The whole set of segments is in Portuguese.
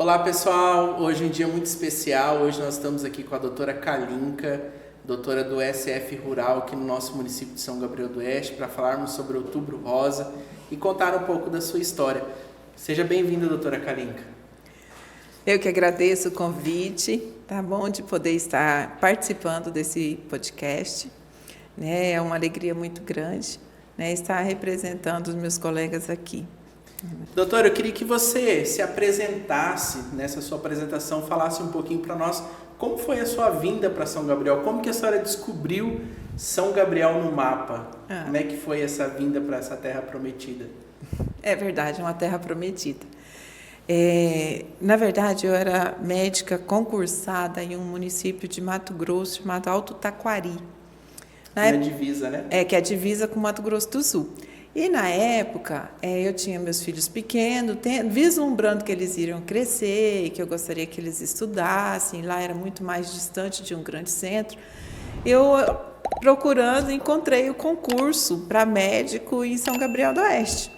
Olá pessoal, hoje é um dia muito especial, hoje nós estamos aqui com a doutora Kalinka, doutora do SF Rural aqui no nosso município de São Gabriel do Oeste, para falarmos sobre o Outubro Rosa e contar um pouco da sua história. Seja bem-vinda, doutora Kalinka. Eu que agradeço o convite, tá bom de poder estar participando desse podcast, né? É uma alegria muito grande, né, estar representando os meus colegas aqui. Doutora, eu queria que você se apresentasse, nessa sua apresentação, falasse um pouquinho para nós como foi a sua vinda para São Gabriel, como que a senhora descobriu São Gabriel no mapa, como é que foi essa vinda para essa terra prometida? É verdade, é uma terra prometida. Na verdade, eu era médica concursada em um município de Mato Grosso chamado Alto Taquari. Na divisa, né? Que é a divisa com Mato Grosso do Sul. E na época, eu tinha meus filhos pequenos, vislumbrando que eles iriam crescer e que eu gostaria que eles estudassem. Lá era muito mais distante de um grande centro. Eu, procurando, encontrei o concurso para médico em São Gabriel do Oeste.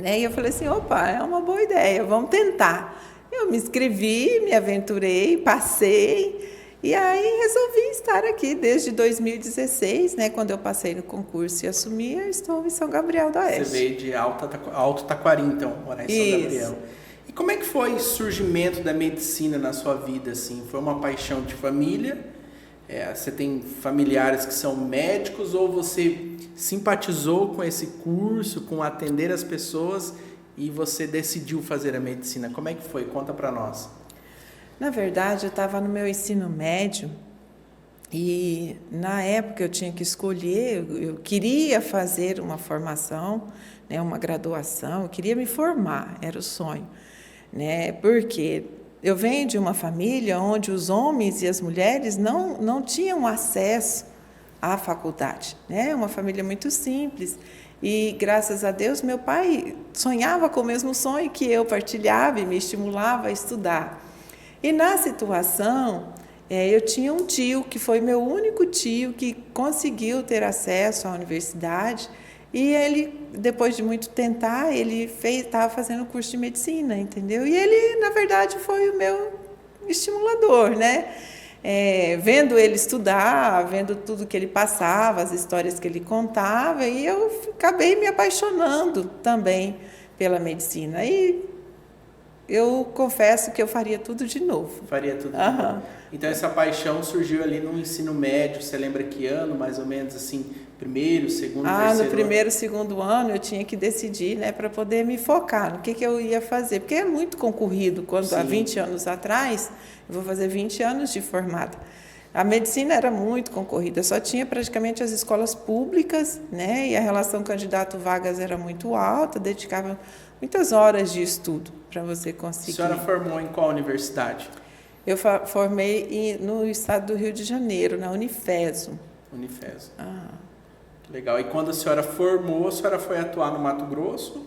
E eu falei assim, opa, é uma boa ideia, vamos tentar. Eu me inscrevi, me aventurei, passei. E aí resolvi estar aqui desde 2016, quando eu passei no concurso e assumi, eu estou em São Gabriel do Oeste. Você veio de Alto Taquari, então, morar em São Gabriel. E como é que foi o surgimento da medicina na sua vida? Assim? Foi uma paixão de família? Você tem familiares que são médicos ou você simpatizou com esse curso, com atender as pessoas e você decidiu fazer a medicina? Como é que foi? Conta para nós. Na verdade, eu estava no meu ensino médio e, na época, eu tinha que escolher, eu queria fazer uma formação, uma graduação, eu queria me formar, era o sonho. Porque eu venho de uma família onde os homens e as mulheres não tinham acesso à faculdade. Uma família muito simples. E, graças a Deus, meu pai sonhava com o mesmo sonho que eu partilhava e me estimulava a estudar. E na situação, eu tinha um tio, que foi meu único tio, que conseguiu ter acesso à universidade. E ele, depois de muito tentar, ele estava fazendo curso de medicina, entendeu? E ele, na verdade, foi o meu estimulador, vendo ele estudar, vendo tudo que ele passava, as histórias que ele contava, e eu acabei me apaixonando também pela medicina. E eu confesso que eu faria tudo de novo. Faria tudo de novo. Então, essa paixão surgiu ali no ensino médio. Você lembra que ano, mais ou menos, assim, primeiro, segundo, terceiro? No primeiro, segundo ano, eu tinha que decidir, para poder me focar no que eu ia fazer. Porque é muito concorrido. Quando, há 20 anos atrás, eu vou fazer 20 anos de formada. A medicina era muito concorrida. Só tinha praticamente as escolas públicas, e a relação candidato-vagas era muito alta, dedicava muitas horas de estudo para você conseguir. A senhora formou em qual universidade? Eu formei no estado do Rio de Janeiro, na Unifeso. Unifeso. Legal. E quando a senhora formou, a senhora foi atuar no Mato Grosso?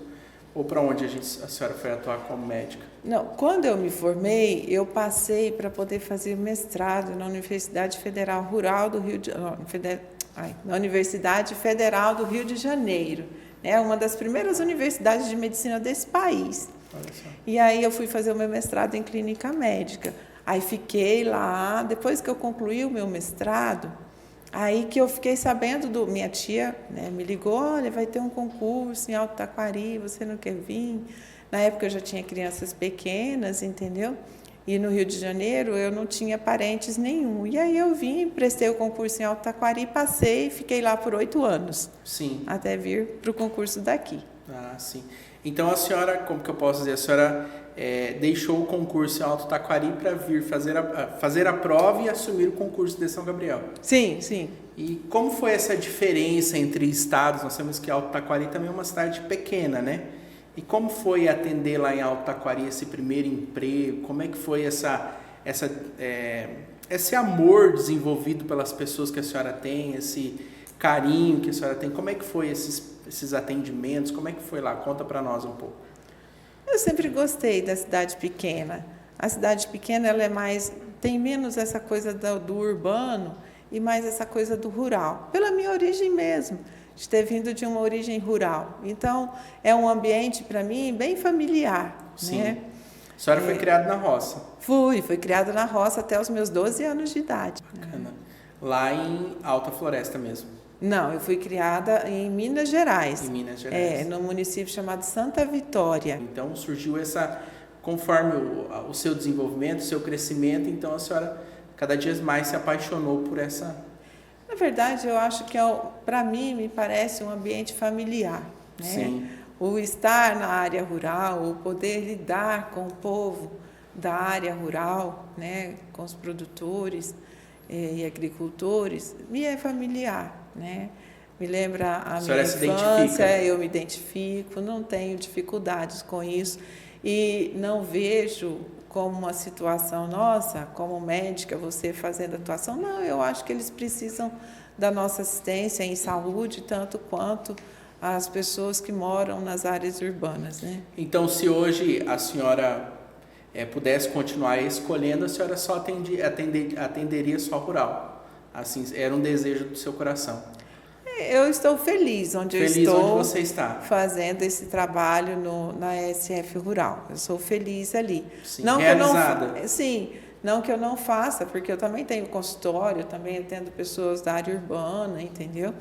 Ou para onde a senhora foi atuar como médica? Não, quando eu me formei, eu passei para poder fazer mestrado na Universidade Federal Rural do Rio de na Universidade Federal do Rio de Janeiro. Uma das primeiras universidades de medicina desse país. E aí eu fui fazer o meu mestrado em clínica médica. Aí fiquei lá, depois que eu concluí o meu mestrado, aí que eu fiquei sabendo minha tia, me ligou, olha, vai ter um concurso em Alto Taquari, você não quer vir? Na época eu já tinha crianças pequenas, entendeu? E no Rio de Janeiro eu não tinha parentes nenhum. E aí eu vim, prestei o concurso em Alto Taquari, passei e fiquei lá por 8 anos. Sim. Até vir para o concurso daqui. Sim. Então a senhora, como que eu posso dizer, a senhora deixou o concurso em Alto Taquari para vir fazer a prova e assumir o concurso de São Gabriel? Sim, sim. E como foi essa diferença entre estados? Nós sabemos que Alto Taquari também é uma cidade pequena, E como foi atender lá em Alto Taquari esse primeiro emprego? Como é que foi esse amor desenvolvido pelas pessoas que a senhora tem, esse carinho que a senhora tem? Como é que foi esses atendimentos? Como é que foi lá? Conta para nós um pouco. Eu sempre gostei da cidade pequena. A cidade pequena tem menos essa coisa do urbano e mais essa coisa do rural, pela minha origem mesmo. de ter vindo de uma origem rural. Então, é um ambiente, para mim, bem familiar. Sim. Né? A senhora foi criada na roça? Fui criada na roça até os meus 12 anos de idade. Bacana. Lá em Alta Floresta mesmo? Não, eu fui criada em Minas Gerais. Em Minas Gerais. No município chamado Santa Vitória. Então surgiu conforme o seu desenvolvimento, o seu crescimento, então a senhora cada dia mais se apaixonou por essa... Na verdade, eu acho que para mim me parece um ambiente familiar, né? Sim. O estar na área rural, o poder lidar com o povo da área rural, né, com os produtores e agricultores, me é familiar, né? Me lembra a minha infância, eu me identifico, não tenho dificuldades com isso e não vejo como uma situação nossa, como médica, você fazendo atuação. Não, eu acho que eles precisam da nossa assistência em saúde, tanto quanto as pessoas que moram nas áreas urbanas, né? Então, se hoje a senhora pudesse continuar escolhendo, a senhora só atenderia só rural. Assim, era um desejo do seu coração. Eu estou feliz onde onde você está fazendo esse trabalho na SF Rural. Eu sou feliz ali. Sim, não realizada. Não que eu não faça, porque eu também tenho consultório, também atendo pessoas da área urbana, entendeu?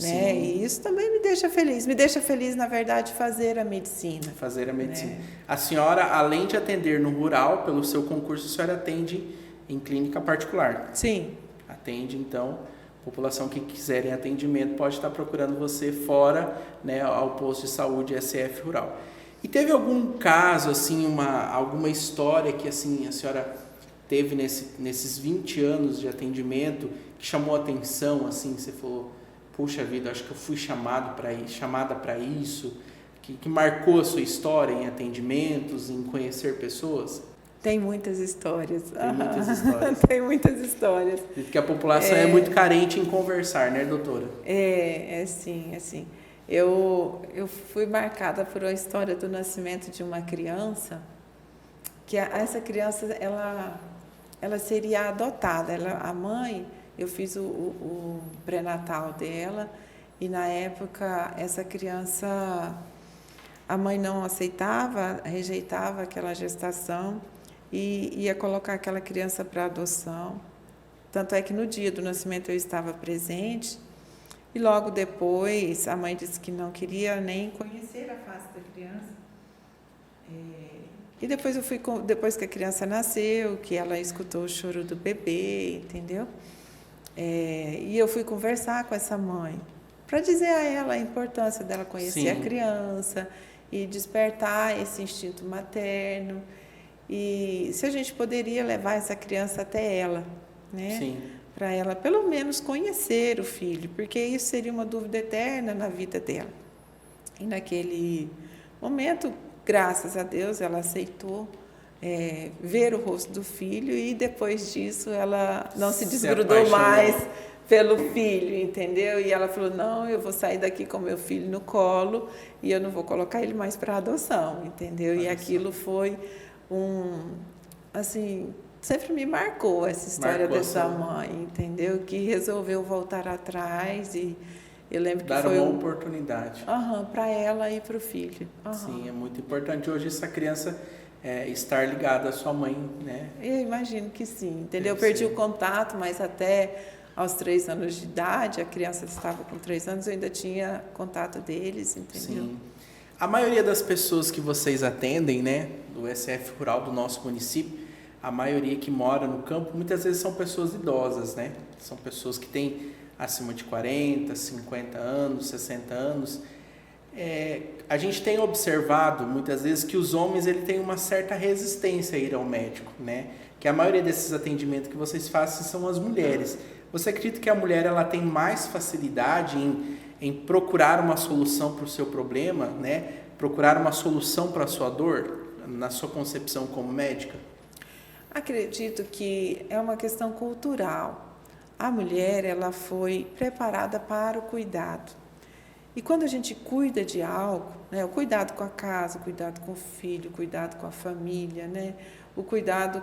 Né? E isso também me deixa feliz. Me deixa feliz, na verdade, fazer a medicina. Fazer a medicina. Né? A senhora, além de atender no rural, pelo seu concurso, a senhora atende em clínica particular? Sim. Atende, então, a população que quiserem atendimento pode estar procurando você fora, né, ao posto de saúde SF Rural. E teve algum caso, assim, alguma história que assim, a senhora teve nesses 20 anos de atendimento que chamou a atenção, assim, você falou... Puxa vida, acho que eu fui chamada para isso, que marcou a sua história em atendimentos, em conhecer pessoas? Tem muitas histórias. Tem muitas histórias. Tem muitas histórias. Porque a população é muito carente em conversar, né, doutora? Sim. Eu fui marcada por uma história do nascimento de uma criança, que essa criança, ela seria adotada. A mãe... Eu fiz o pré-natal dela e, na época, essa criança, a mãe não aceitava, rejeitava aquela gestação e ia colocar aquela criança para adoção. Tanto é que no dia do nascimento eu estava presente e logo depois a mãe disse que não queria nem conhecer a face da criança. E depois depois que a criança nasceu, que ela escutou o choro do bebê, entendeu? E eu fui conversar com essa mãe para dizer a ela a importância dela conhecer Sim. a criança e despertar esse instinto materno e se a gente poderia levar essa criança até ela, né? Para ela pelo menos conhecer o filho, porque isso seria uma dúvida eterna na vida dela. E naquele momento, graças a Deus, ela aceitou ver o rosto do filho e depois disso ela não se desgrudou mais pelo filho, entendeu? E ela falou, não, eu vou sair daqui com meu filho no colo e eu não vou colocar ele mais para adoção, entendeu? E aquilo foi assim, sempre me marcou essa história dessa mãe, entendeu? Que resolveu voltar atrás e eu lembro que foi uma oportunidade. Para ela e para o filho. Sim, é muito importante hoje essa criança estar ligada à sua mãe, né? Eu imagino que sim, entendeu? Eu perdi o contato, mas até aos 3 anos de idade, a criança estava com 3 anos, eu ainda tinha contato deles, entendeu? Sim. A maioria das pessoas que vocês atendem, né, do SF Rural do nosso município, a maioria que mora no campo, muitas vezes são pessoas idosas, né? São pessoas que têm acima de 40, 50 anos, 60 anos. A gente tem observado muitas vezes que os homens têm uma certa resistência a ir ao médico, né? Que a maioria desses atendimentos que vocês fazem são as mulheres. Você acredita que a mulher ela tem mais facilidade em procurar uma solução para o seu problema, né? Procurar uma solução para a sua dor, na sua concepção como médica? Acredito que é uma questão cultural. A mulher ela foi preparada para o cuidado. E quando a gente cuida de algo, né, o cuidado com a casa, o cuidado com o filho, o cuidado com a família, né, o cuidado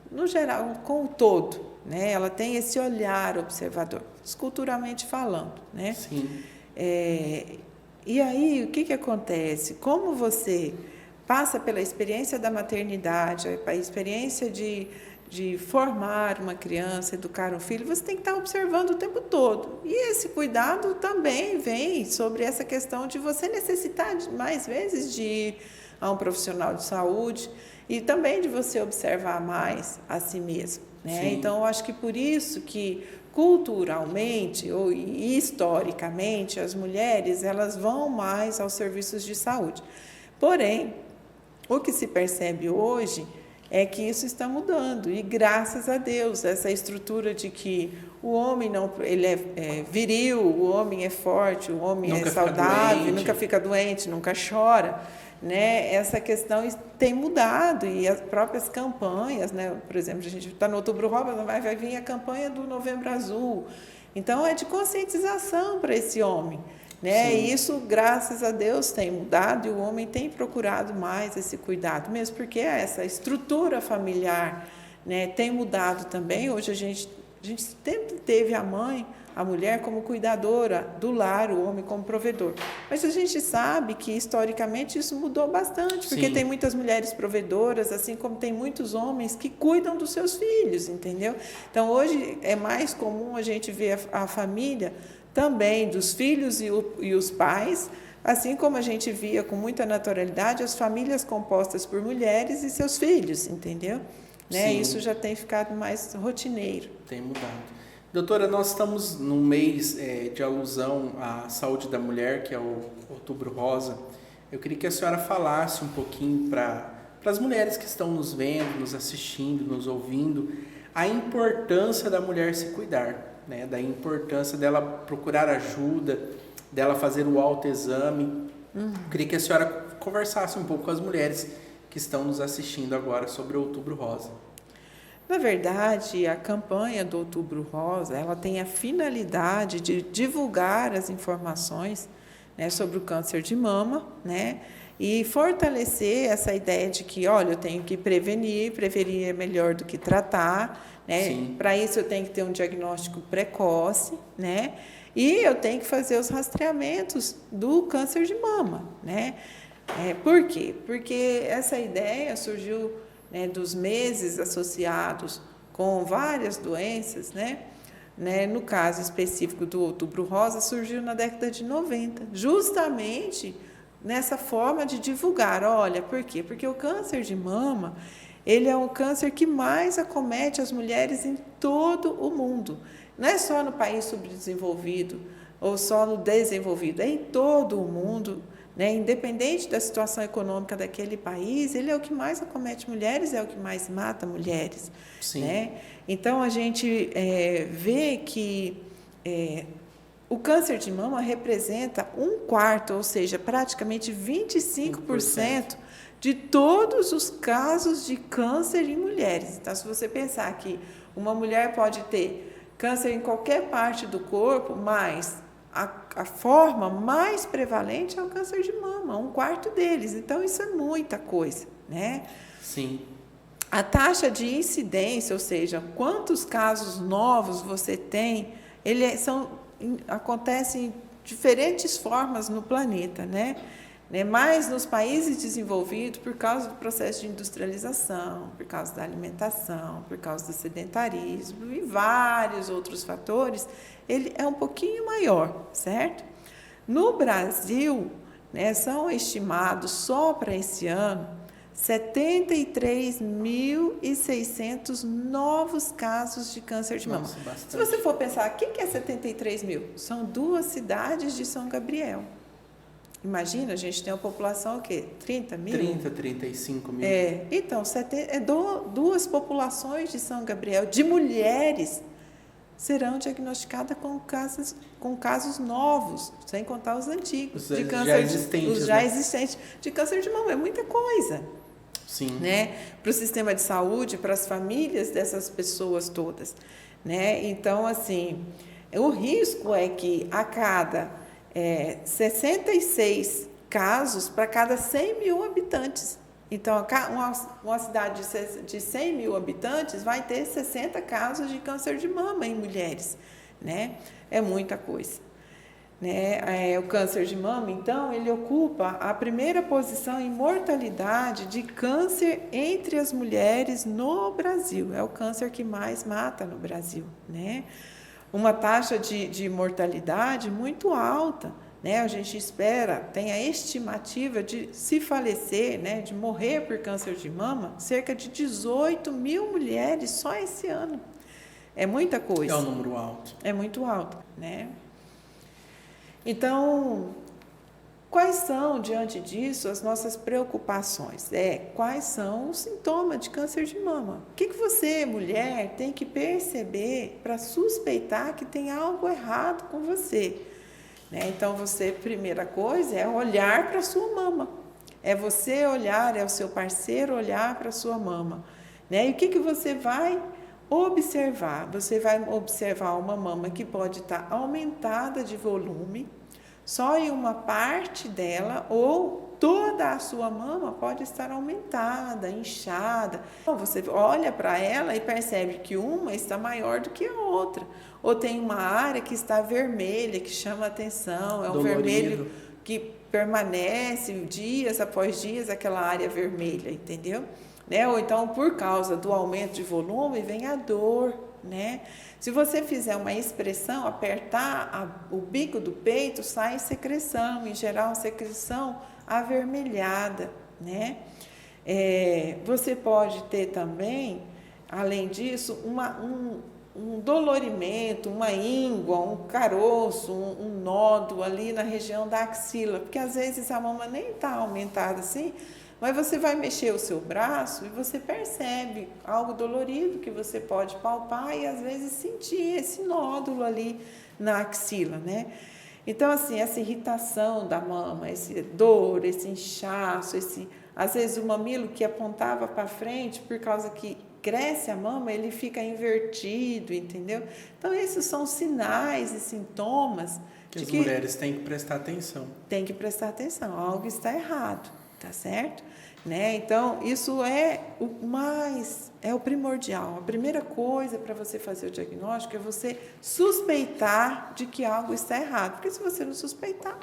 no geral, com o todo, né, ela tem esse olhar observador, culturalmente falando, né? Sim. E aí, o que acontece? Como você passa pela experiência da maternidade, a experiência de formar uma criança, educar um filho, você tem que estar observando o tempo todo. E esse cuidado também vem sobre essa questão de você necessitar mais vezes de ir a um profissional de saúde e também de você observar mais a si mesmo, né? Então, eu acho que por isso que culturalmente ou historicamente as mulheres elas vão mais aos serviços de saúde. Porém, o que se percebe hoje é que isso está mudando e graças a Deus essa estrutura de que o homem não ele é viril, o homem é forte, o homem nunca é saudável, nunca fica doente, nunca chora, né? Essa questão tem mudado e as próprias campanhas, né? Por exemplo, a gente está no Outubro Rosa, vai vir a campanha do Novembro Azul, então é de conscientização para esse homem. Né? E isso, graças a Deus, tem mudado e o homem tem procurado mais esse cuidado, mesmo porque essa estrutura familiar, né, tem mudado também. Hoje a gente sempre teve a mãe, a mulher como cuidadora do lar, o homem como provedor. Mas a gente sabe que, historicamente, isso mudou bastante, porque tem muitas mulheres provedoras, assim como tem muitos homens que cuidam dos seus filhos, entendeu? Então, hoje é mais comum a gente ver a família também dos filhos e os pais, assim como a gente via com muita naturalidade as famílias compostas por mulheres e seus filhos, entendeu? Né? Isso já tem ficado mais rotineiro. Tem mudado. Doutora, nós estamos num mês de alusão à saúde da mulher, que é o Outubro Rosa. Eu queria que a senhora falasse um pouquinho para as mulheres que estão nos vendo, nos assistindo, nos ouvindo, a importância da mulher se cuidar. Né, da importância dela procurar ajuda, dela fazer o autoexame. Queria que a senhora conversasse um pouco com as mulheres que estão nos assistindo agora sobre o Outubro Rosa. Na verdade, a campanha do Outubro Rosa, ela tem a finalidade de divulgar as informações, né, sobre o câncer de mama, né, e fortalecer essa ideia de que, olha, eu tenho que prevenir é melhor do que tratar, né? Para isso eu tenho que ter um diagnóstico precoce, né? E eu tenho que fazer os rastreamentos do câncer de mama, né? Por quê? Porque essa ideia surgiu, né, dos meses associados com várias doenças, né? No caso específico do Outubro Rosa, surgiu na década de 90, justamente nessa forma de divulgar. Olha, por quê? Porque o câncer de mama, ele é um câncer que mais acomete as mulheres em todo o mundo. Não é só no país subdesenvolvido ou só no desenvolvido, é em todo o mundo, né? Independente da situação econômica daquele país, ele é o que mais acomete mulheres, é o que mais mata mulheres. Né? Então, a gente vê que o câncer de mama representa 1/4, ou seja, praticamente 25% de todos os casos de câncer em mulheres. Então, se você pensar que uma mulher pode ter câncer em qualquer parte do corpo, mas a forma mais prevalente é o câncer de mama, 1/4 deles. Então, isso é muita coisa, né? Sim. A taxa de incidência, ou seja, quantos casos novos você tem, acontecem em diferentes formas no planeta, né? Mas nos países desenvolvidos, por causa do processo de industrialização, por causa da alimentação, por causa do sedentarismo e vários outros fatores, ele é um pouquinho maior, certo? No Brasil, são estimados só para esse ano 73.600 novos casos de câncer de mama. Se você for pensar, o que é 73 mil? São 2 cidades de São Gabriel. Imagina, a gente tem uma população, o quê? 30 mil? 30, 35 mil. Então, 2 populações de São Gabriel, de mulheres, serão diagnosticadas com casos novos, sem contar os antigos, de câncer existentes, de câncer de mama. É muita coisa. Sim. Para o sistema de saúde, para as famílias dessas pessoas todas. Então, assim, o risco é que a cada 66 casos para cada 100 mil habitantes. Então, uma cidade de 100 mil habitantes vai ter 60 casos de câncer de mama em mulheres. É muita coisa. né? O câncer de mama, então, ele ocupa a primeira posição em mortalidade de câncer entre as mulheres no Brasil. É o câncer que mais mata no Brasil, né? Uma taxa de mortalidade muito alta, né? A gente espera, tem a estimativa de se falecer, né? De morrer por câncer de mama, cerca de 18 mil mulheres só esse ano. É muita coisa. É um número alto. É muito alto, né? Então, quais são, diante disso, as nossas preocupações? Quais são os sintomas de câncer de mama? O que você, mulher, tem que perceber para suspeitar que tem algo errado com você? Né? Então, primeira coisa, é olhar para a sua mama. É você olhar, é o seu parceiro olhar para a sua mama. Né? E o que você vai observar? Você vai observar uma mama que pode estar aumentada de volume, só em uma parte dela, ou toda a sua mama pode estar aumentada, inchada. Então, você olha para ela e percebe que uma está maior do que a outra. Ou tem uma área que está vermelha, que chama atenção, é um vermelho que permanece dias após dias, aquela área vermelha, entendeu? Né? Ou então, por causa do aumento de volume, vem a dor, né? Se você fizer uma expressão, apertar o bico do peito, sai secreção, em geral, secreção avermelhada, né? Você pode ter também, além disso, um dolorimento, uma íngua, um caroço, um nódulo ali na região da axila, porque às vezes a mama nem está aumentada assim, mas você vai mexer o seu braço e você percebe algo dolorido que você pode palpar e às vezes sentir esse nódulo ali na axila, né? Então, assim, essa irritação da mama, esse dor, esse inchaço, às vezes o mamilo que apontava para frente por causa que cresce a mama, ele fica invertido, entendeu? Então, esses são sinais e sintomas que as mulheres têm que prestar atenção. Tem que prestar atenção, algo está errado, tá certo? Né? Então, isso é o primordial. A primeira coisa para você fazer o diagnóstico é você suspeitar de que algo está errado. Porque se você não suspeitar,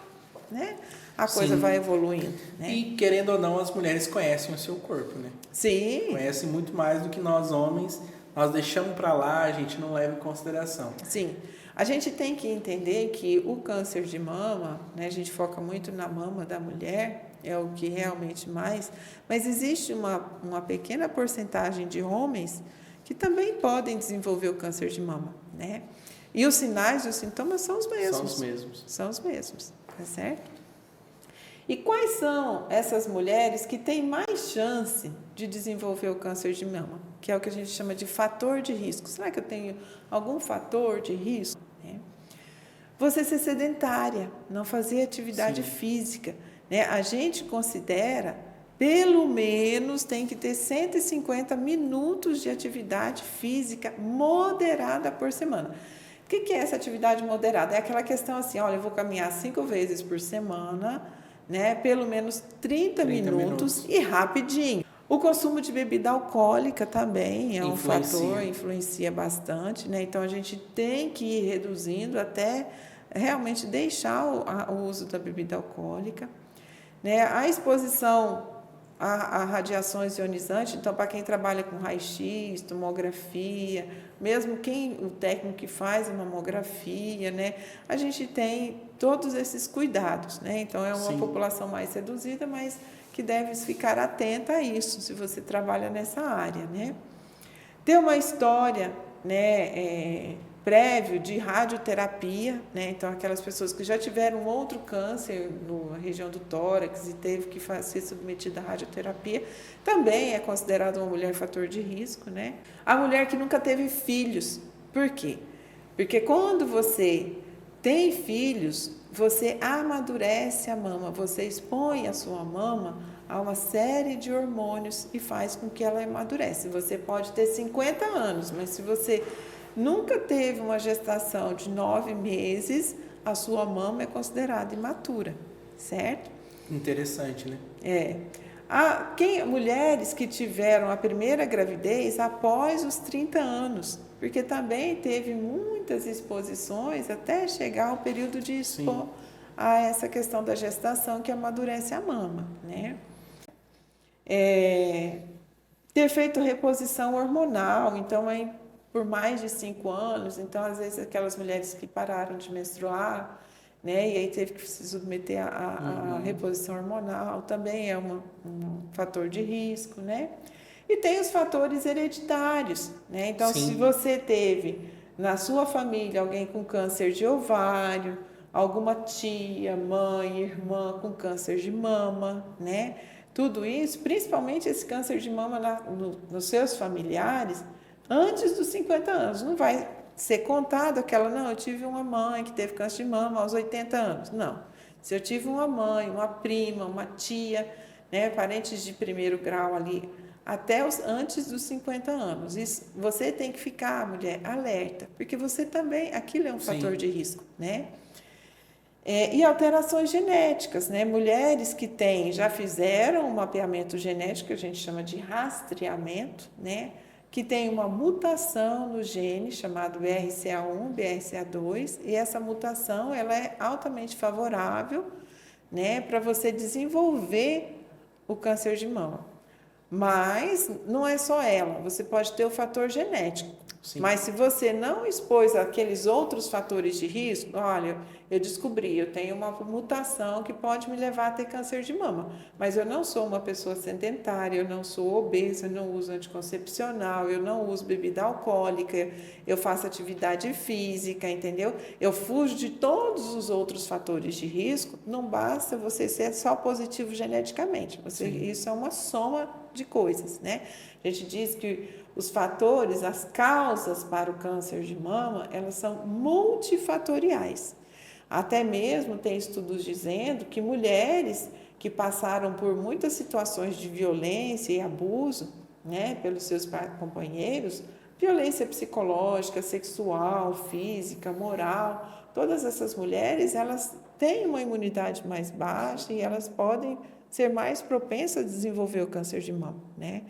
né, a coisa Sim. vai evoluindo. Né? E, querendo ou não, as mulheres conhecem o seu corpo, né? Sim. Conhecem muito mais do que nós homens. Nós deixamos para lá, a gente não leva em consideração. Sim. A gente tem que entender que o câncer de mama, né, a gente foca muito na mama da mulher, é o que realmente mais, mas existe uma pequena porcentagem de homens que também podem desenvolver o câncer de mama, né? E os sinais e os sintomas são os mesmos. São os mesmos. São os mesmos, tá certo? E quais são essas mulheres que têm mais chance de desenvolver o câncer de mama? Que é o que a gente chama de fator de risco. Será que eu tenho algum fator de risco? Você ser sedentária, não fazer atividade Sim. física. Né? A gente considera, pelo menos, tem que ter 150 minutos de atividade física moderada por semana. O que é essa atividade moderada? É aquela questão assim, olha, eu vou caminhar 5 vezes por semana, né? Pelo menos 30 minutos e rapidinho. O consumo de bebida alcoólica também é um fator, influencia bastante, né? Então, a gente tem que ir reduzindo até realmente deixar o uso da bebida alcoólica. Né? A exposição a radiações ionizantes, então, para quem trabalha com raio-x, tomografia, mesmo o técnico que faz a mamografia, né? A gente tem todos esses cuidados, né? Então, é uma população mais reduzida, mas que deve ficar atenta a isso, se você trabalha nessa área, né? Ter uma história, né, prévio de radioterapia, né? Então, aquelas pessoas que já tiveram outro câncer na região do tórax e teve que ser submetida à radioterapia, também é considerada uma mulher fator de risco, né? A mulher que nunca teve filhos. Por quê? Porque quando você tem filhos, você amadurece a mama, você expõe a sua mama a uma série de hormônios e faz com que ela amadurece. Você pode ter 50 anos, mas se você nunca teve uma gestação de 9 meses, a sua mama é considerada imatura, certo? Interessante, né? Mulheres que tiveram a primeira gravidez após os 30 anos, porque também teve muitas exposições até chegar ao período de expor a essa questão da gestação que amadurece a mama, né? Ter feito reposição hormonal, então aí por mais de 5 anos, então às vezes aquelas mulheres que pararam de menstruar, né, e aí teve que se submeter à reposição hormonal, também é um fator de risco, né? E tem os fatores hereditários, né? Então, se você teve na sua família alguém com câncer de ovário, alguma tia, mãe, irmã com câncer de mama, né? Tudo isso, principalmente esse câncer de mama nos seus familiares, antes dos 50 anos. Não vai ser contado aquela, não, eu tive uma mãe que teve câncer de mama aos 80 anos. Não. Se eu tive uma mãe, uma prima, uma tia, né, parentes de primeiro grau ali, até antes dos 50 anos. Isso, você tem que ficar, mulher, alerta, porque você também, aquilo é um fator de risco, né? E alterações genéticas, né? Mulheres que já fizeram um mapeamento genético, que a gente chama de rastreamento, né? Que tem uma mutação no gene chamado BRCA1, BRCA2, e essa mutação ela é altamente favorável, né, para você desenvolver o câncer de mama. Mas não é só ela, você pode ter o fator genético. Mas se você não expôs aqueles outros fatores de risco, olha, eu descobri, eu tenho uma mutação que pode me levar a ter câncer de mama, mas eu não sou uma pessoa sedentária, eu não sou obesa, eu não uso anticoncepcional, eu não uso bebida alcoólica, eu faço atividade física, entendeu? Eu fujo de todos os outros fatores de risco, não basta você ser só positivo geneticamente, isso é uma soma de coisas, né? A gente diz que os fatores, as causas para o câncer de mama, elas são multifatoriais. Até mesmo tem estudos dizendo que mulheres que passaram por muitas situações de violência e abuso, né, pelos seus companheiros, violência psicológica, sexual, física, moral, todas essas mulheres, elas têm uma imunidade mais baixa e elas podem ser mais propensas a desenvolver o câncer de mama, né?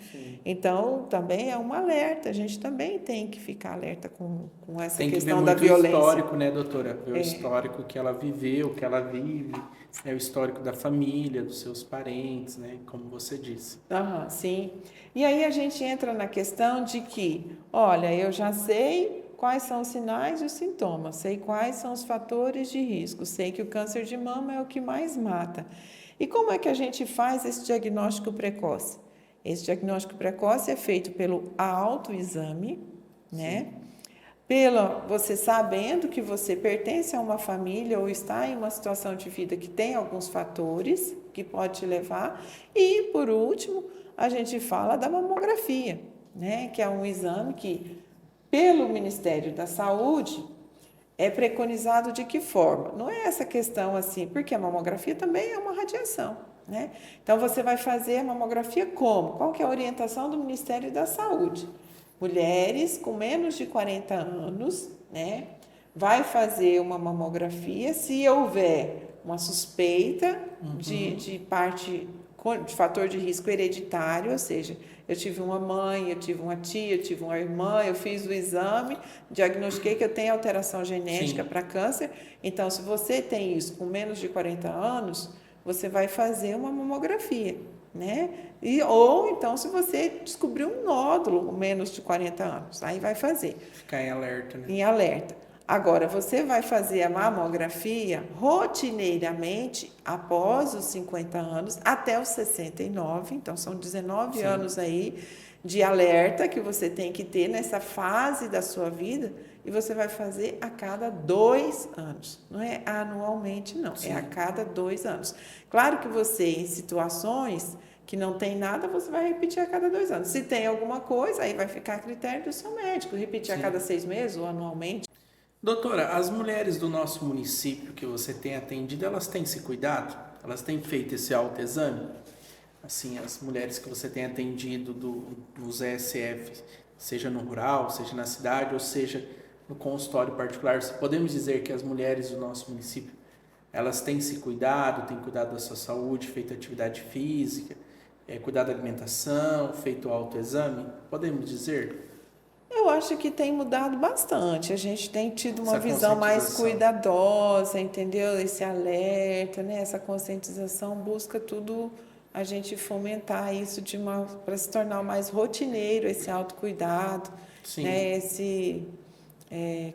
Então, também é um alerta, a gente também tem que ficar alerta com essa questão da violência. Tem que ver muito o histórico, né, doutora? Ver o histórico que ela viveu, que ela vive, o histórico da família, dos seus parentes, né, como você disse. Sim. E aí a gente entra na questão de que, olha, eu já sei quais são os sinais e os sintomas, sei quais são os fatores de risco, sei que o câncer de mama é o que mais mata. E como é que a gente faz esse diagnóstico precoce? Esse diagnóstico precoce é feito pelo autoexame, né? Você sabendo que você pertence a uma família ou está em uma situação de vida que tem alguns fatores que pode te levar. E, por último, a gente fala da mamografia, né? Que é um exame que, pelo Ministério da Saúde, é preconizado de que forma? Não é essa questão assim, porque a mamografia também é uma radiação, né? Então, você vai fazer a mamografia como? Qual que é a orientação do Ministério da Saúde? Mulheres com menos de 40 anos, né? Vai fazer uma mamografia se houver uma suspeita de fator de risco hereditário, ou seja, eu tive uma mãe, eu tive uma tia, eu tive uma irmã, eu fiz o exame, diagnostiquei que eu tenho alteração genética para câncer. Então, se você tem isso com menos de 40 anos, você vai fazer uma mamografia, né? Ou então, se você descobriu um nódulo com menos de 40 anos, aí vai fazer. Ficar em alerta, né? Em alerta. Agora, você vai fazer a mamografia rotineiramente após os 50 anos, até os 69, então são 19 anos aí de alerta que você tem que ter nessa fase da sua vida, e você vai fazer a cada 2 anos, não é anualmente não, é a cada 2 anos. Claro que você, em situações que não tem nada, você vai repetir a cada 2 anos. Se tem alguma coisa, aí vai ficar a critério do seu médico, repetir a cada 6 meses ou anualmente. Doutora, as mulheres do nosso município que você tem atendido, elas têm se cuidado? Elas têm feito esse autoexame? Assim, as mulheres que você tem atendido dos ESF, seja no rural, seja na cidade, ou seja no consultório particular, podemos dizer que as mulheres do nosso município, elas têm se cuidado, têm cuidado da sua saúde, feito atividade física, cuidado da alimentação, feito o autoexame? Podemos dizer? Eu acho que tem mudado bastante. A gente tem tido uma Essa visão mais conscientização. cuidadosa, entendeu? Esse alerta, né? Essa conscientização busca tudo a gente fomentar isso para se tornar mais rotineiro, esse autocuidado, Sim, né? Esse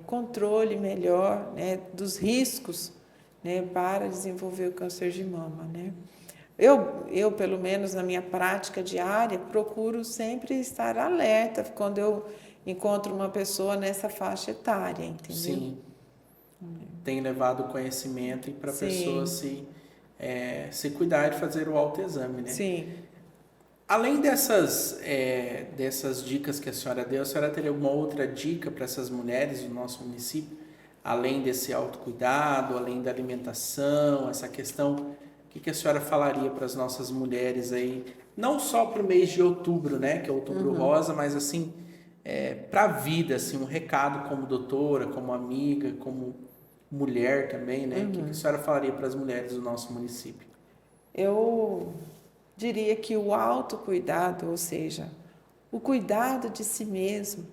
controle melhor, né? Dos riscos, né? Para desenvolver o câncer de mama, né? Pelo menos na minha prática diária, procuro sempre estar alerta quando eu encontro uma pessoa nessa faixa etária, entendeu? sim. Tem levado conhecimento e para a pessoa Sim, se cuidar e fazer o autoexame, né? sim. Além dessas dicas que a senhora teria alguma outra dica para essas mulheres do nosso município? Além desse autocuidado, além da alimentação, essa questão, o que a senhora falaria para as nossas mulheres aí? Não só para o mês de outubro, né, que é outubro rosa, mas assim, para a vida, assim, um recado como doutora, como amiga, como mulher também, né? O que a senhora falaria para as mulheres do nosso município? Eu diria que o autocuidado, ou seja, o cuidado de si mesmo,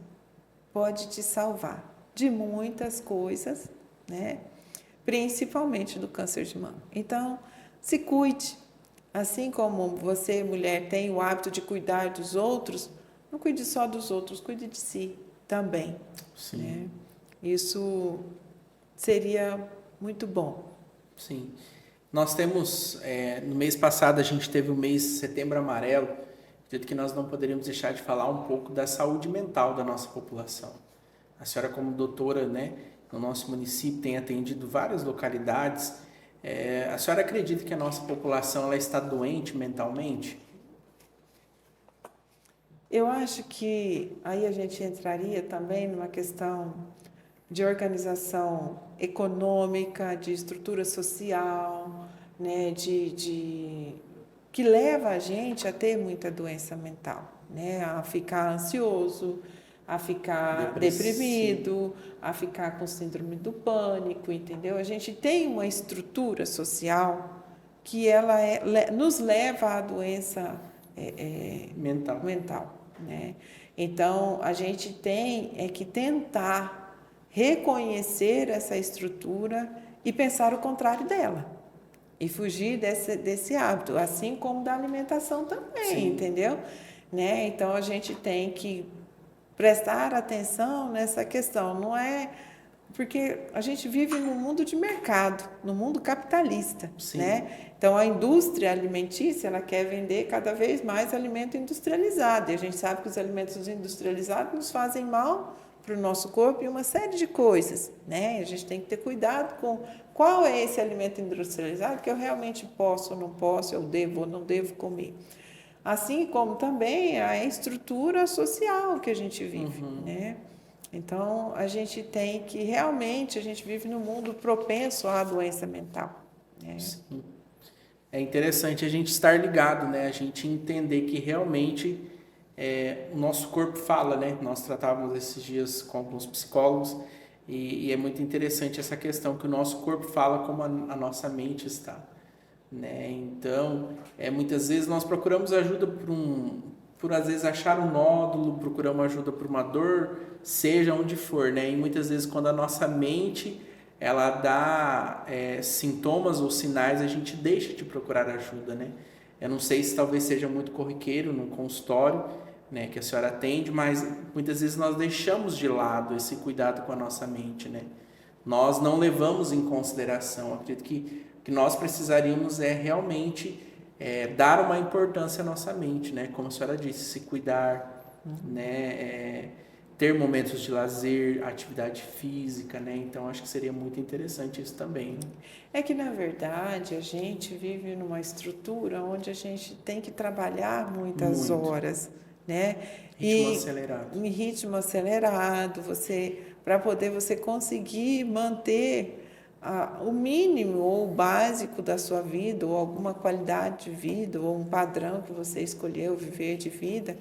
pode te salvar de muitas coisas, né? Principalmente do câncer de mama. Então, se cuide. Assim como você, mulher, tem o hábito de cuidar dos outros, não cuide só dos outros, cuide de si também, Sim, né? Isso seria muito bom. sim. Nós temos, no mês passado a gente teve o mês Setembro Amarelo, acredito que nós não poderíamos deixar de falar um pouco da saúde mental da nossa população. A senhora como doutora, né, no nosso município tem atendido várias localidades. A senhora acredita que a nossa população ela está doente mentalmente? Eu acho que aí a gente entraria também numa questão de organização econômica, de estrutura social, né, que leva a gente a ter muita doença mental, né, a ficar ansioso, a ficar Depressivo. deprimido, a ficar com síndrome do pânico, entendeu? A gente tem uma estrutura social que nos leva à doença Mental. mental, né? Então, a gente tem que tentar reconhecer essa estrutura e pensar o contrário dela. E fugir desse hábito, assim como da alimentação também, Sim, entendeu? Né? Então, a gente tem que prestar atenção nessa questão. Não é porque a gente vive num mundo de mercado, no mundo capitalista, sim, né? Então a indústria alimentícia, ela quer vender cada vez mais alimento industrializado, e a gente sabe que os alimentos industrializados nos fazem mal para o nosso corpo e uma série de coisas, né? A gente tem que ter cuidado com qual é esse alimento industrializado que eu realmente posso ou não posso, eu devo ou não devo comer. Assim como também a estrutura social que a gente vive, né? Então, a gente tem que realmente, a gente vive num mundo propenso à doença mental, né? sim. É interessante a gente estar ligado, né? A gente entender que realmente o nosso corpo fala, né? Nós tratávamos esses dias com alguns psicólogos e é muito interessante essa questão que o nosso corpo fala como a nossa mente está, né? Então, muitas vezes nós procuramos ajuda por às vezes achar um nódulo, procuramos ajuda por uma dor, seja onde for, né? E muitas vezes quando a nossa mente ela dá sintomas ou sinais, a gente deixa de procurar ajuda, né? Eu não sei se talvez seja muito corriqueiro no consultório, né, que a senhora atende, mas muitas vezes nós deixamos de lado esse cuidado com a nossa mente, né? Nós não levamos em consideração. Acredito que o que nós precisaríamos é realmente dar uma importância à nossa mente, né? Como a senhora disse, se cuidar, né? Ter momentos de lazer, atividade física, né? Então acho que seria muito interessante isso também. É que, na verdade, a gente vive numa estrutura onde a gente tem que trabalhar muitas Muito. horas, né? Ritmo E acelerado. em ritmo acelerado, para poder você conseguir manter o mínimo ou o básico da sua vida, ou alguma qualidade de vida, ou um padrão que você escolheu viver de vida,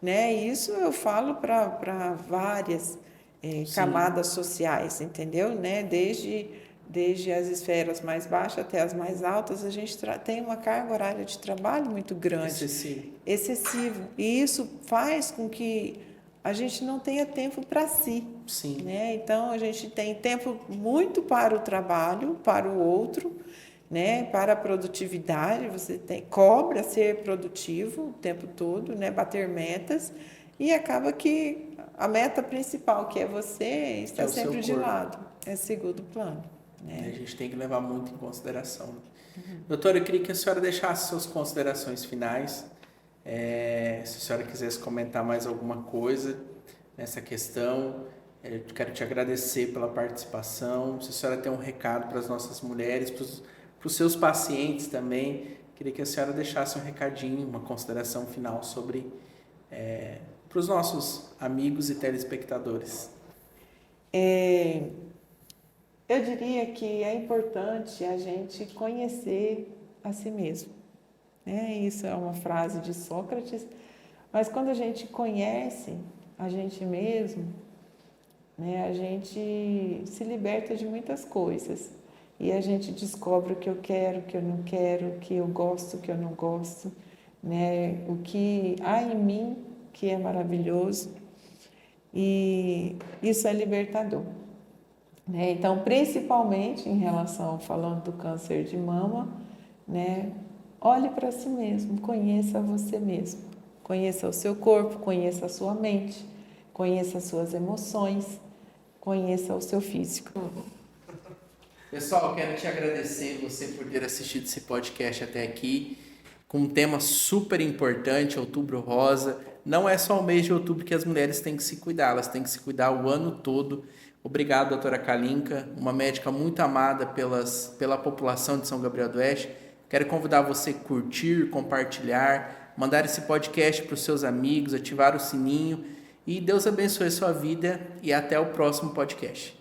né? Isso eu falo para várias Sim, camadas sociais, entendeu? Né? Desde as esferas mais baixas até as mais altas, a gente tem uma carga horária de trabalho muito grande, excessivo. excessivo. E isso faz com que a gente não tenha tempo para si. Sim. Né? Então, a gente tem tempo muito para o trabalho, para o outro, né? Para a produtividade, você cobra ser produtivo o tempo todo, né? Bater metas, e acaba que a meta principal, que é você, está sempre de lado, é segundo plano. Né? A gente tem que levar muito em consideração. Doutora, eu queria que a senhora deixasse suas considerações finais. Se a senhora quisesse comentar mais alguma coisa nessa questão, eu quero te agradecer pela participação. Se a senhora tem um recado para as nossas mulheres, para os seus pacientes também, queria que a senhora deixasse um recadinho, uma consideração final sobre para os nossos amigos e telespectadores. Eu diria que é importante a gente conhecer a si mesmo. Isso é uma frase de Sócrates, mas quando a gente conhece a gente mesmo, a gente se liberta de muitas coisas e a gente descobre o que eu quero, o que eu não quero, o que eu gosto, o que eu não gosto, o que há em mim que é maravilhoso, e isso é libertador. Então, principalmente em relação, falando do câncer de mama, olhe para si mesmo, conheça você mesmo, conheça o seu corpo, conheça a sua mente, conheça as suas emoções, conheça o seu físico. Pessoal, eu quero te agradecer você por ter assistido esse podcast até aqui, com um tema super importante, Outubro Rosa. Não é só o mês de outubro que as mulheres têm que se cuidar, elas têm que se cuidar o ano todo. Obrigado, doutora Kalinka, uma médica muito amada pela população de São Gabriel do Oeste. Quero convidar você a curtir, compartilhar, mandar esse podcast para os seus amigos, ativar o sininho. E Deus abençoe a sua vida e até o próximo podcast.